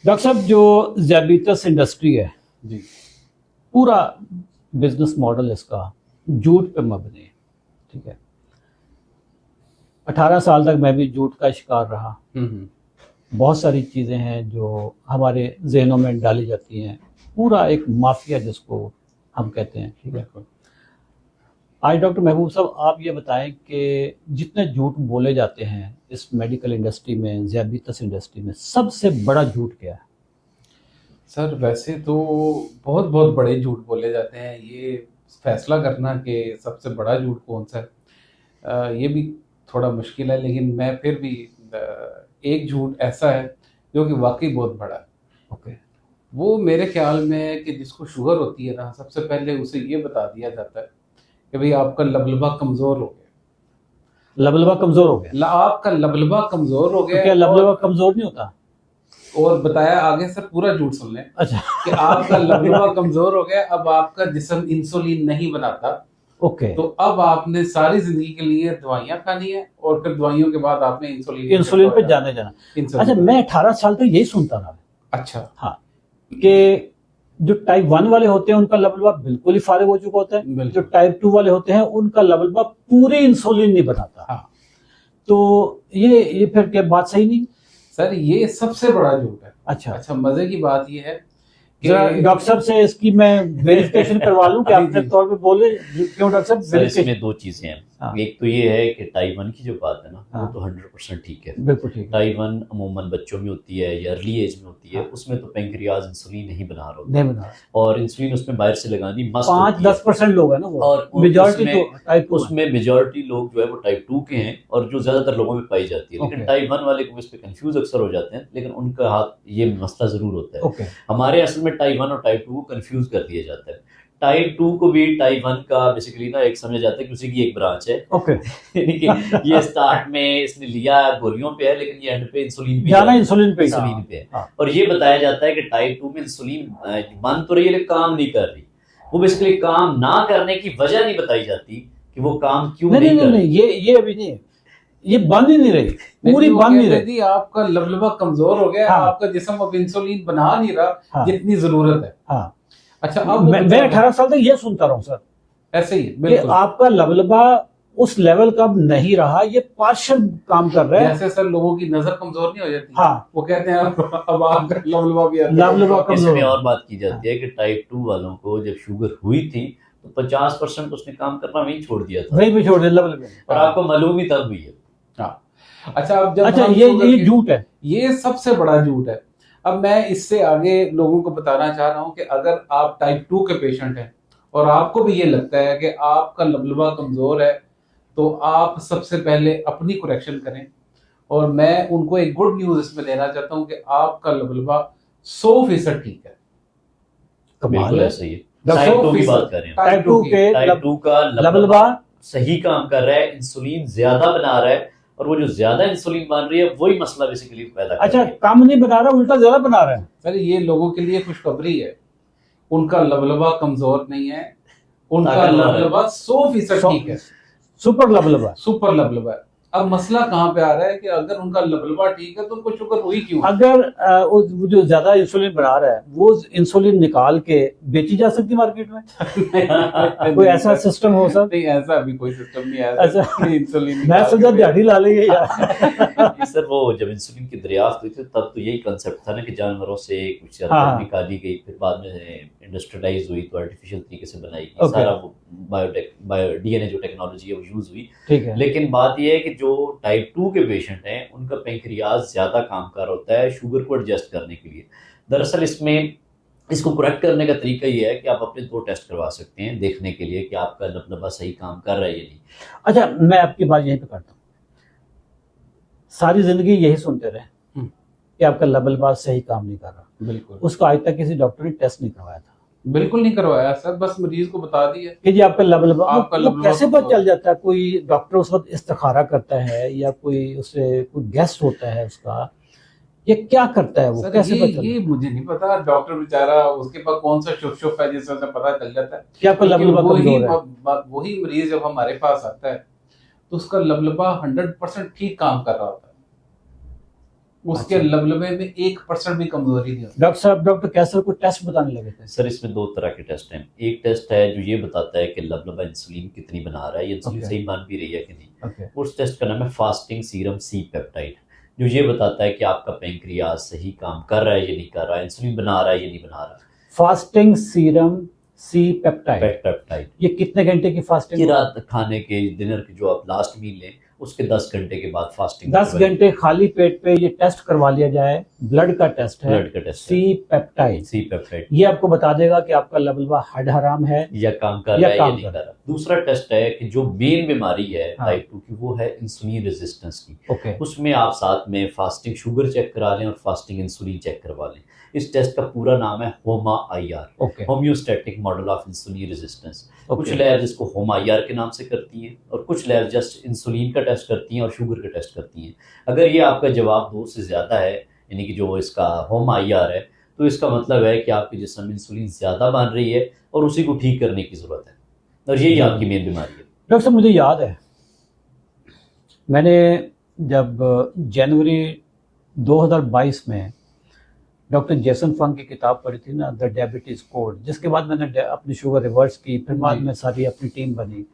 Doctor साहब, जो ज़ैबियतस industry है, जी। पूरा बिजनेस मॉडल इसका जूट पे मबनी है। ठीक है, 18 साल तक मैं भी जूट का शिकार रहा। बहुत सारी चीज़ें हैं जो हमारे जहनों में डाली जाती हैं, पूरा एक माफिया जिसको हम कहते हैं। ठीक है, आज डॉक्टर महबूब साहब, आप ये बताएं कि जितने झूठ बोले जाते हैं इस मेडिकल इंडस्ट्री में, ज़ैबियतस इंडस्ट्री में, सबसे बड़ा झूठ क्या है? सर वैसे तो बहुत बहुत बड़े झूठ बोले जाते हैं। ये फैसला करना कि सबसे बड़ा झूठ कौन सा है, ये भी थोड़ा मुश्किल है। लेकिन मैं फिर भी एक झूठ ऐसा है जो कि वाकई बहुत बड़ा है। ओके। वो मेरे ख्याल में है कि जिसको शुगर होती है ना, सबसे पहले उसे ये बता दिया जाता है कि भाई आपका लबलबा कमज़ोर हो गया। लबलबा कमज़ोर हो गया? आपका लबलबा कमज़ोर हो तो गया। क्या लबलबा कमज़ोर नहीं होता? और बताया आगे, सर पूरा झूठ सुन लें। अच्छा। कि आपका लबलबा कमजोर हो गया, अब आपका जिस्म इंसुलिन नहीं बनाता। ओके। तो अब आपने सारी जिंदगी के लिए दवाइयां खानी है और फिर दवाइयों के बाद आपने इंसुलिन पे जाने जाना। अच्छा, मैं 18 साल तक यही सुनता रहा। अच्छा। हाँ, कि जो टाइप 1 वाले होते हैं उनका लबलबा बिल्कुल ही फारिग हो चुका होता है, जो टाइप 2 वाले होते हैं उनका लबलबा पूरी इंसुलिन नहीं बनाता। हाँ। तो ये फिर क्या बात सही नहीं? सर ये सबसे बड़ा झूठ है। अच्छा, मजे की बात ये है कि डॉक्टर साहब से इसकी मैं वेरिफिकेशन करवा लूं कि आपने तौर पे बोले क्यों डॉक्टर साहब? सर इसमें दो चीजें हैं। हाँ। एक तो ये है कि टाइप 1 की जो बात है ना, हाँ। वो तो 100% ठीक है, बिल्कुल ठीक है। टाइप 1 अमूमन बच्चों में होती है या अर्ली एज में होती है। हाँ। उसमें तो पेंक्रियाज इंसुलिन नहीं बना रहा होता, नहीं बना, और इंसुलिन उसमें बाहर से लगानी मस्त 5-10% लोग हैं ना वो, और मेजॉरिटी तो टाइप 2 उसमें मेजॉरिटी लोग जो है वो टाइप 2 के हैं और जो ज्यादातर लोगों में पाई जाती है। लेकिन टाइप 1 वाले को इस पे कंफ्यूज अक्सर हो जाते हैं, लेकिन उनका हाथ ये मसला जरूर होता है। ओके। हमारे असल में टाइप 1 और टाइप 2 को कंफ्यूज कर दिया जाता है। टाइप 2 को भी टाइप 1 का बेसिकली ना एक समझा जाता है कि उसी की एक ब्रांच है। ओके। यानी कि ये स्टार्ट में इसने लिया गोलियों पे है, लेकिन ये एंड पे इंसुलिन भी ज्यादा इंसुलिन पे है। और ये बताया जाता है कि टाइप 2 में इंसुलिन बन तो रही है लेकिन काम नहीं कर रही। वो बेसिकली काम ना करने की वजह नहीं बताई जाती कि वो काम क्यों नहीं कर रही। ये अभी नहीं, ये बंद ही नहीं रही, पूरी बंद नहीं रही। आपका लबलबा कमजोर हो गया। हाँ। आपका जिस्म अब इंसुलिन बना नहीं रहा। हाँ। जितनी जरूरत है। हाँ। अच्छा, अब मैं 18 साल तक ये सुनता रहा हूँ सर, ऐसे ही कि आपका लबलबा उस लेवल का अब नहीं रहा, ये पार्शियल काम कर रहा है। जैसे सर लोगों की नजर कमजोर नहीं हो जाती। हाँ। वो कहते हैं अब आपका लबलबा भी लबलबा कमजोर। इसमें और बात की जाती है कि टाइप 2 वालों को जब शुगर हुई थी तो 50% उसने काम करना वहीं छोड़ दिया था, वहीं पे छोड़ दिया लबलबे, और आपको मालूम ही तब हुई है। हाँ। अच्छा, अब जब अच्छा, ये झूठ है, ये सबसे बड़ा झूठ है। अब मैं इससे आगे लोगों को बताना चाह रहा हूं कि अगर आप टाइप 2 के पेशेंट हैं और आपको भी ये लगता है कि आपका लबलबा कमजोर है, तो आप सबसे पहले अपनी करेक्शन करें। और मैं उनको एक गुड न्यूज इसमें देना चाहता हूं कि आपका लबलबा 100% ठीक है। बिल्कुल ऐसा ही है। टाइप 2 की बात कर रहे हैं। टाइप 2 का लबलबा सही काम कर रहा है, इंसुलिन ज्यादा बना रहा है, और वो जो ज्यादा इंसुलिन बन रही है वही मसला बेसिकली पैदा कर रही है। कम नहीं बना रहा, उल्टा ज्यादा बना रहा है। सर ये लोगों के लिए खुशखबरी है, उनका लबलबा कमजोर नहीं है, उनका लबलबा 100% ठीक है। सुपर लबलबा, सुपर लबलबा। अब मसला कहाँ पे आ रहा है कि अगर उनका लबलबा ठीक है तो उनको शुगर हुई क्यों? अगर वो जो ज्यादा इंसुलिन बना रहा है वो इंसुलिन निकाल के बेची जा सकती मार्केट में? कोई ऐसा सिस्टम हो सर? नहीं, ऐसा अभी कोई सिस्टम नहीं है। अच्छा, इंसुलिन मैं समझा दिहाड़ी ला लेंगे यार। सर वो जब इंसुलिन की दरियाफ्त हुई थी तब तो यही कंसेप्ट था ना कि जानवरों से कुछ निकाली गई, फिर बाद में इंडस्ट्रियलाइज हुई तो आर्टिफिशियल तरीके से बनाई गई। सारा वो बायो डीएनए जो टेक्नोलॉजी है वो यूज हुई। ठीक है। लेकिन बात यह है कि जो टाइप 2 के पेशेंट हैं उनका पेंक्रियाज ज्यादा काम कर होता है शुगर को एडजस्ट करने के लिए। दरअसल इसको करेक्ट करने का तरीका ये है कि आप अपने 2 टेस्ट करवा सकते हैं देखने के लिए कि आपका लबलबा सही काम कर रहा है या नहीं। अच्छा, मैं आपकी बात यहीं पे करता हूँ। सारी जिंदगी यही सुनते रहे कि आपका लबलबा सही काम नहीं कर रहा। बिल्कुल। उसको आज तक किसी डॉक्टर ने टेस्ट नहीं करवाया था। बिल्कुल नहीं करवाया सर, बस मरीज को बता दिया कि जी आपका लबलबा। कैसे पता चल जाता है? कोई डॉक्टर उस वक्त इस्तिखारा करता है या कोई उससे कोई गेस्ट होता है उसका, ये क्या करता है वो? कैसे पता चलता है? ये मुझे नहीं पता। डॉक्टर बेचारा उसके पास कौन सा शुफ है जिससे उसे पता चल जाता है कि आपका लबलबा कमजोर है। वही मरीज जब हमारे पास आता है तो उसका लबलबा 100% ठीक काम कर रहा होता है। उसके अच्छा। लबलबे में 1% भी कमजोरी नहीं होती। डॉक्टर साहब, डॉक्टर कैसर को टेस्ट बताने लगे थे। सर इसमें दो तरह के टेस्ट हैं। एक टेस्ट है जो ये बताता है कि लबलबा इंसुलिन कितनी बना रहा है, ये इंसुलिन Okay. सही बन भी रही है कि नहीं। ओके, उस टेस्ट का नाम है फास्टिंग सीरम सी पेप्टाइड, जो ये बताता है कि आपका पेंक्रियाज सही काम कर रहा है या नहीं कर रहा है, इंसुलिन बना रहा है या नहीं बना रहा। Fasting serum C peptide, peptide ये कितने घंटे की फास्टिंग? कि रात खाने के डिनर की जो आप लास्ट मील लें उसके 10 घंटे के बाद फास्टिंग 10 घंटे खाली पेट पे ये टेस्ट करवा लिया जाए। ब्लड का टेस्ट है, ब्लड का test C peptide. C peptide ये आपको बता देगा कि आपका लबलबा हड हराम है या काम कर या रहा है या काम नहीं कर कर रहा। दूसरा टेस्ट है कि जो मेन बीमारी है हाँ। टाइप 2 की, वो है इंसुलिन रेजिस्टेंस की। ओके, उसमें आप साथ में फास्टिंग शुगर चेक करा लें और फास्टिंग इंसुलिन चेक करवा लें। इस टेस्ट का पूरा नाम है होमा IR, okay, homeostatic model of insulin resistance. कुछ ओके। लैब इसको होमा IR के नाम से करती हैं और कुछ लैब जस्ट इंसुलिन का टेस्ट करती हैं और शुगर का टेस्ट करती हैं। अगर ये आपका जवाब 2 से ज़्यादा है, यानी कि जो इसका होमा IR है, तो इसका मतलब है कि आपके जिस्म में इंसुलिन ज़्यादा बन रही है और उसी को ठीक करने की ज़रूरत है, और यही आपकी मेन बीमारी है। डॉक्टर साहब, मुझे याद है मैंने जब जनवरी 2022 में डॉक्टर जेसन फंग की किताब पढ़ी थी ना, द डायबिटीज कोड, जिसके बाद मैंने अपनी शुगर रिवर्स की, फिर बाद में सारी अपनी टीम बनी।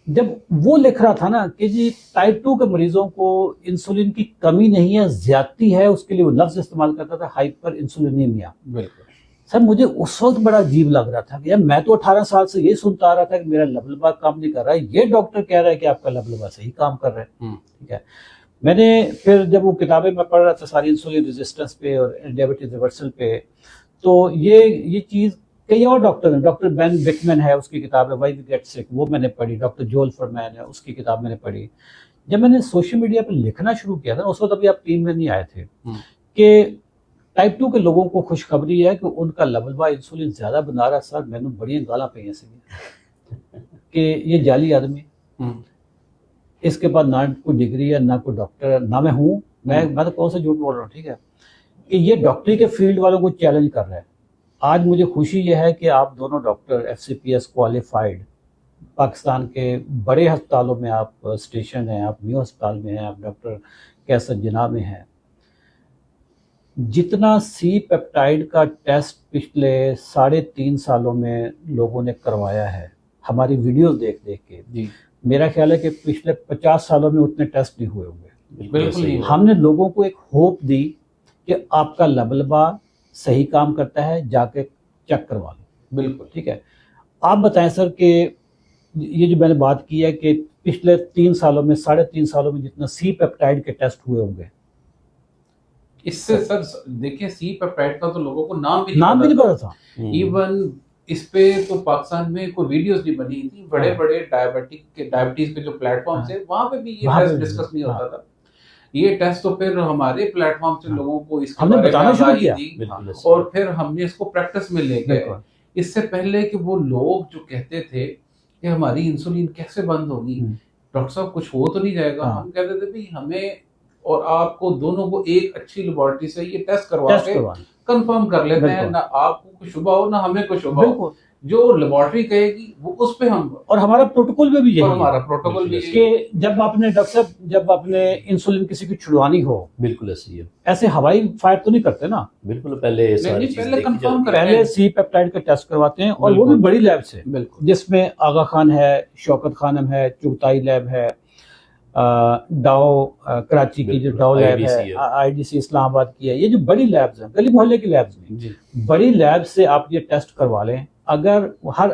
जब वो लिख रहा था ना कि जी टाइप 2 के मरीजों को इंसुलिन की कमी नहीं है, ज्यादती है, उसके लिए वो लफ्ज इस्तेमाल करता था हाइपर इंसुलिनीमिया। बिल्कुल सर, मुझे उस वक्त बड़ा अजीब लग रहा था कि यार मैं तो 18 साल से ये सुनता आ रहा था कि मेरा लबलबा काम नहीं कर रहा है, ये डॉक्टर कह रहा है कि आपका लबलबा सही काम कर रहा है। ठीक है, मैंने फिर जब वो किताबें मैं पढ़ रहा था सारी इंसुलिन रेजिस्टेंस पे और डायबिटीज रिवर्सल पे, तो ये चीज़ कई और डॉक्टर हैं, डॉक्टर बेन बिकमैन है, उसकी किताब है व्हाई वी गेट सिक, वो मैंने पढ़ी। डॉक्टर जोल फरमैन है, उसकी किताब मैंने पढ़ी। जब मैंने सोशल मीडिया पर लिखना शुरू किया था, उस वक्त अभी आप टीम में नहीं आए थे, कि टाइप 2 के लोगों को खुशखबरी है कि उनका लबलबा इंसुलिन ज़्यादा बना रहा। सर मैंने बड़ियां गालां पईयां सी कि ये जाली आदमी, इसके बाद ना कोई डिग्री है, ना कोई डॉक्टर है, ना मैं हूँ, मैं तो कौन सा झूठ बोल रहा हूँ। ठीक है, कि ये डॉक्टरी के फील्ड वालों को चैलेंज कर रहा है। आज मुझे खुशी यह है कि आप दोनों डॉक्टर FCPS क्वालिफाइड, पाकिस्तान के बड़े अस्पतालों में आप स्टेशन हैं, आप न्यू अस्पताल में हैं, आप डॉक्टर कैसर जिना में हैं। जितना सी पेप्टाइड का टेस्ट पिछले 3.5 सालों में लोगों ने करवाया है, हमारी वीडियोस देख देख के जी, मेरा ख्याल है कि पिछले 50 सालों में उतने टेस्ट नहीं हुए होंगे। बिल्कुल नहीं। हमने लोगों को एक होप दी कि आपका लबलबा सही काम करता है, जाके चेक करवा लो। बिल्कुल ठीक है, आप बताएं सर कि ये जो मैंने बात की है कि पिछले 3 सालों में, 3.5 सालों में जितना सी पेप्टाइड के टेस्ट हुए होंगे, इससे सर देखिए सी पेप्टाइड का तो लोगों को नाम भी नहीं पता था। इवन इस पे तो पाकिस्तान में कोई वीडियोस नहीं बनी थी। बड़े बड़े डायबिटीज के जो प्लेटफॉर्म्स है वहां पे भी ये टेस्ट डिस्कस नहीं होता था। ये टेस्ट तो फिर हमारे प्लेटफॉर्म से लोगों को इसके हमने बारे में बताना शुरू किया, और फिर हमने इसको प्रैक्टिस में ले गए। इससे पहले कि वो लोग जो कहते थे कि हमारी इंसुलिन कैसे बंद होगी, डॉक्टर साहब कुछ हो तो नहीं जाएगा, हम कहते थे भाई हमें और आपको दोनों को एक अच्छी लेबोरेटरी से ये टेस्ट करवा के कंफर्म कर लेते हैं, ना आपको कुछ शुबा हो ना हमें कुछ शुबा हो। जो लेबोरेटरी कहेगी वो उस पे हम, और हमारा प्रोटोकॉल में भी यही है, हमारा प्रोटोकॉल भी कि जब आपने डॉक्टर साहब, जब आपने इंसुलिन किसी की छुड़वानी हो, बिल्कुल ऐसे ही है, ऐसे हवाई फायर तो नहीं करते ना, बिल्कुल पहले कंफर्म करते हैं, पहले सी पेप्टाइड का टेस्ट करवाते हैं, और वो भी बड़ी लैब से, जिसमें आगा खान है, शौकत खानम है, चुगताई लैब है, डाओ कराची की जो डाओ लैब है, IDC इस्लामाबाद की है, ये जो बड़ी लैब्स हैं, गली मोहल्ले की लैब्स में, बड़ी लैब से आप ये टेस्ट करवा लें। अगर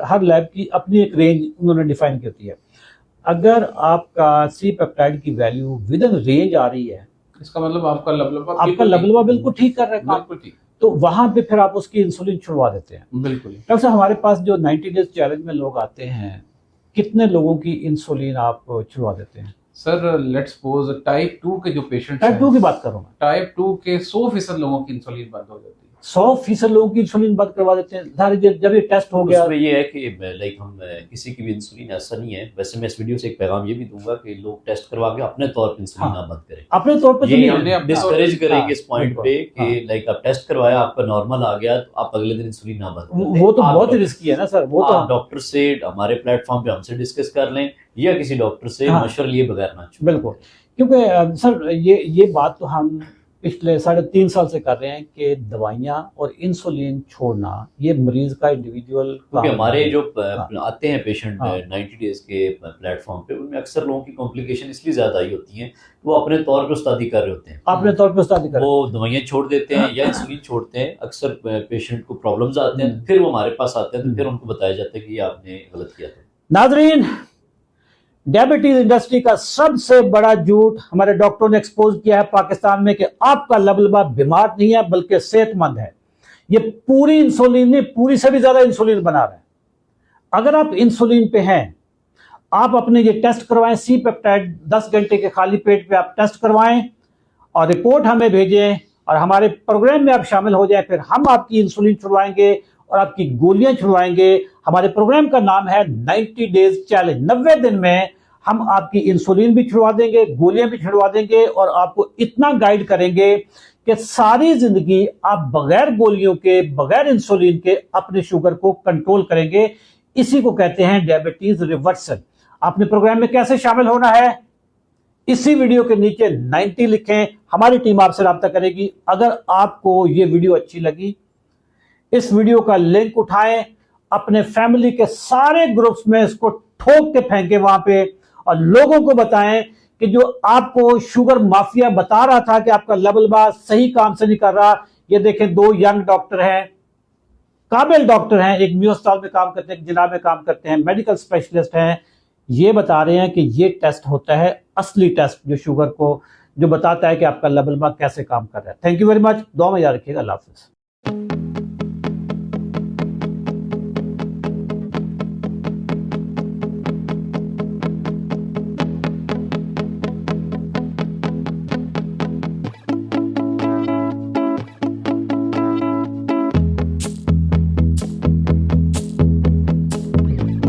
हर लैब की अपनी एक रेंज उन्होंने डिफाइन की होती है, अगर आपका सी पेप्टाइड की वैल्यू विद इन रेंज आ रही है, इसका मतलब आपका लबलबा बिल्कुल ठीक कर रहा है, तो वहां पे फिर आप उसकी इंसुलिन छुड़वा देते हैं। बिल्कुल। डॉक्टर साहब, हमारे पास जो 90 डेज चैलेंज में लोग आते हैं, कितने लोगों की इंसुलिन आप छुड़वा देते हैं? सर लेट्स सपोज टाइप 2 के जो पेशेंट, टाइप 2 की बात कर रहा हूँ, टाइप 2 के 100% लोगों की इंसुलिन बंद हो जाती है। 100% लोगों की इंसुलिन बंद करवा देते हैं। जब ये टेस्ट हो गया, उसमें ये है कि लाइक हम किसी की भी इंसुलिन ऐसा नहीं है। वैसे मैं इस वीडियो से एक पैगाम ये भी दूंगा कि लोग टेस्ट करवा के अपने तौर पर इंसुलिन ना बंद करें, अपने तौर पर ये हमने डिस्करेज करेंगे इस पॉइंट पे कि लाइक आप टेस्ट करवाया, आपका नॉर्मल आ गया, तो आप अगले दिन इंसुलिन ना बंद करें। वो तो बहुत रिस्की है ना सर, वो तो डॉक्टर से, हमारे प्लेटफॉर्म पे हमसे डिस्कस कर लें, या किसी डॉक्टर से मशवरा लिए बगैर ना छूटें। बिल्कुल, क्योंकि सर ये बात तो हम पिछले 3.5 साल से कर रहे हैं कि दवाइयाँ और इंसुलिन छोड़ना ये मरीज का इंडिविजुअल, क्योंकि हमारे जो आते हैं पेशेंट हाँ। 90 डेज के प्लेटफॉर्म पे, उनमें अक्सर लोगों की कॉम्प्लिकेशन इसलिए ज्यादा आई होती हैं, वो अपने तौर पे उस्तादी कर रहे होते हैं, अपने तौर पे उस्तादी कर, वो दवाइयाँ छोड़ देते हैं या इंसुलिन छोड़ते हैं। अक्सर पेशेंट को प्रॉब्लम्स आते हैं, फिर वो हमारे पास आते हैं, तो फिर उनको बताया जाता है कि ये आपने गलत किया था। नाजरीन, डायबिटीज इंडस्ट्री का सबसे बड़ा झूठ हमारे डॉक्टरों ने एक्सपोज किया है पाकिस्तान में कि आपका लबलबा बीमार नहीं है बल्कि सेहतमंद है। ये पूरी इंसुलिन नहीं, पूरी से भी ज्यादा इंसुलिन बना रहा है। अगर आप इंसुलिन पे हैं, आप अपने ये टेस्ट करवाएं, सी पेप्टाइड 10 घंटे के खाली पेट पे आप टेस्ट करवाएं और रिपोर्ट हमें भेजें और हमारे प्रोग्राम में आप शामिल हो जाएं। फिर हम आपकी इंसुलिन छुड़वाएंगे और आपकी गोलियां छुड़वाएंगे। हमारे प्रोग्राम का नाम है 90 डेज चैलेंज। 90 दिन में हम आपकी इंसुलिन भी छुड़वा देंगे, गोलियां भी छुड़वा देंगे और आपको इतना गाइड करेंगे कि सारी जिंदगी आप बगैर गोलियों के, बगैर इंसुलिन के अपने शुगर को कंट्रोल करेंगे। इसी को कहते हैं डायबिटीज रिवर्सल। आपने प्रोग्राम में कैसे शामिल होना है, इसी वीडियो के नीचे 90 लिखें, हमारी टीम आपसे राब्ता करेगी। अगर आपको ये वीडियो अच्छी लगी, इस वीडियो का लिंक उठाएं, अपने फैमिली के सारे ग्रुप्स में इसको ठोक के फेंके वहां पे और लोगों को बताएं कि जो आपको शुगर माफिया बता रहा था कि आपका लबलबा सही काम से नहीं कर रहा। ये देखें, 2 यंग डॉक्टर हैं, काबिल डॉक्टर हैं, एक मियो अस्पताल में काम करते हैं, एक जिला में काम करते हैं, मेडिकल स्पेशलिस्ट हैं। ये बता रहे हैं कि ये टेस्ट होता है असली टेस्ट, जो शुगर को जो बताता है कि आपका लबलबा कैसे काम कर रहा है। Thank you very much. दुआ में याद रखिएगा। अल्लाह हाफिज।